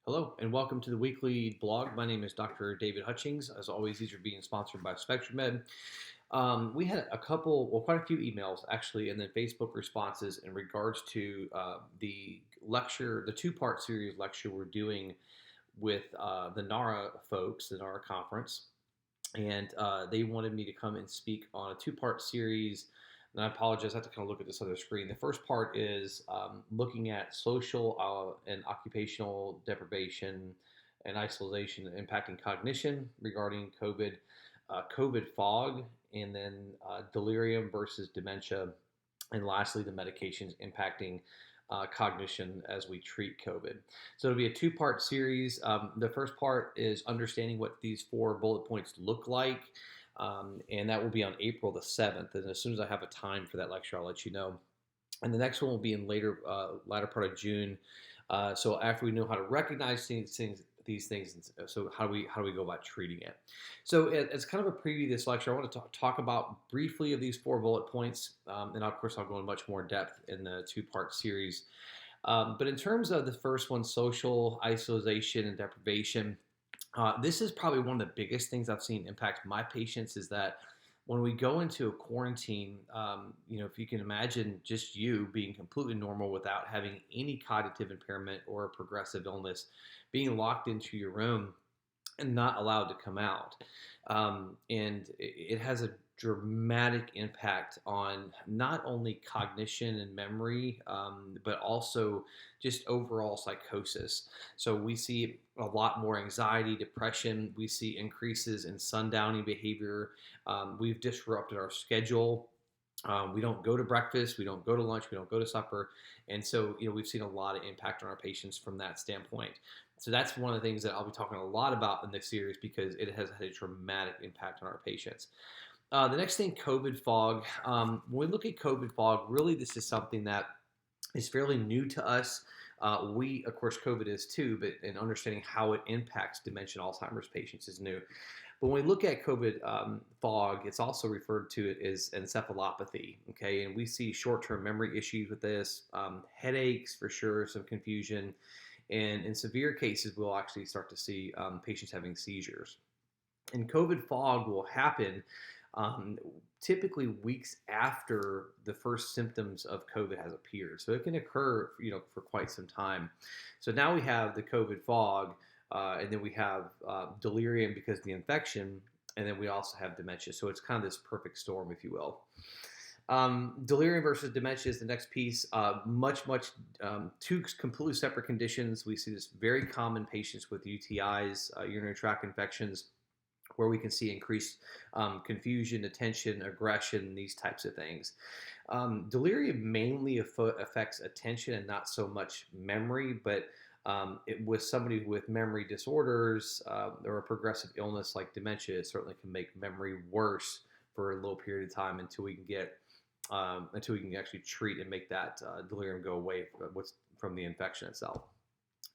Hello, and welcome to the weekly blog. My name is Dr. David Hutchings. As always, these are being sponsored by SpectrumMed. We had quite a few emails actually, and then Facebook responses in regards to the lecture, the two-part series lecture we're doing with the NARA folks, the NARA conference, and they wanted me to come and speak on a two-part series. And I apologize, I have to kind of look at this other screen. The first part is looking at social and occupational deprivation and isolation impacting cognition regarding COVID, COVID fog, and then delirium versus dementia, and lastly, the medications impacting cognition as we treat COVID. So it'll be a two-part series. The first part is understanding what these four bullet points look like, and that will be on April the 7th. And as soon as I have a time for that lecture, I'll let you know. And the next one will be in latter part of June. So after we know how to recognize these things, so how do we go about treating it? So as kind of a preview of this lecture, I want to talk about briefly of these four bullet points, and of course I'll go in much more depth in the two-part series. But in terms of the first one, social isolation and deprivation, this is probably one of the biggest things I've seen impact my patients is that when we go into a quarantine, if you can imagine just you being completely normal without having any cognitive impairment or a progressive illness, being locked into your room and not allowed to come out. And it has a dramatic impact on not only cognition and memory, but also just overall psychosis. So we see a lot more anxiety, depression. We see increases in sundowning behavior. We've disrupted our schedule. We don't go to breakfast, we don't go to lunch, we don't go to supper. And so, we've seen a lot of impact on our patients from that standpoint. So that's one of the things that I'll be talking a lot about in this series because it has had a dramatic impact on our patients. The next thing, COVID fog. When we look at COVID fog, really this is something that is fairly new to us. Of course, COVID is too, but in understanding how it impacts dementia and Alzheimer's patients is new. But when we look at COVID fog, it's also referred to as encephalopathy, okay? And we see short-term memory issues with this, headaches for sure, some confusion, and in severe cases, we'll actually start to see patients having seizures. And COVID fog will happen typically weeks after the first symptoms of COVID has appeared. So it can occur, for quite some time. So now we have the COVID fog, and then we have delirium because of the infection, and then we also have dementia. So it's kind of this perfect storm, if you will. Delirium versus dementia is the next piece. Two completely separate conditions. We see this very common in patients with UTIs, urinary tract infections, where we can see increased confusion, attention, aggression, these types of things. Delirium mainly affects attention and not so much memory, but with somebody with memory disorders or a progressive illness like dementia, it certainly can make memory worse for a little period of time until we can actually treat and make that delirium go away from the infection itself.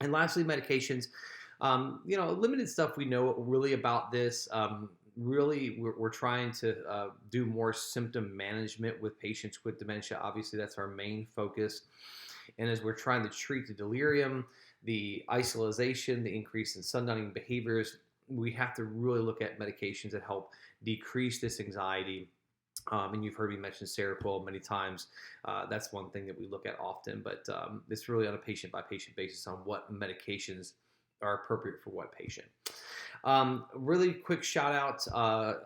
And lastly, medications. Limited stuff we know really about this. Really, we're trying to do more symptom management with patients with dementia. Obviously, that's our main focus. And as we're trying to treat the delirium, the isolation, the increase in sundowning behaviors, we have to really look at medications that help decrease this anxiety. And you've heard me mention Seroquel many times. That's one thing that we look at often, but it's really on a patient-by-patient basis on what medications are appropriate for what patient. Really quick shout out.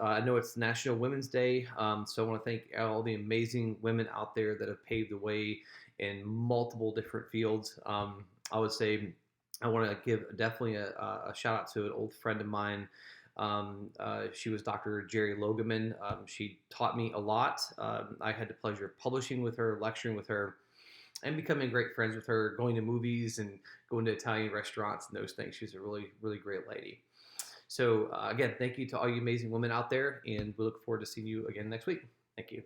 I know it's National Women's Day, so I want to thank all the amazing women out there that have paved the way in multiple different fields. I would say I want to give definitely a shout out to an old friend of mine. She was Dr. Jerry Logeman. She taught me a lot. I had the pleasure of publishing with her, lecturing with her, and becoming great friends with her, going to movies and going to Italian restaurants and those things. She's a really, really great lady. So again, thank you to all you amazing women out there, and we look forward to seeing you again next week. Thank you.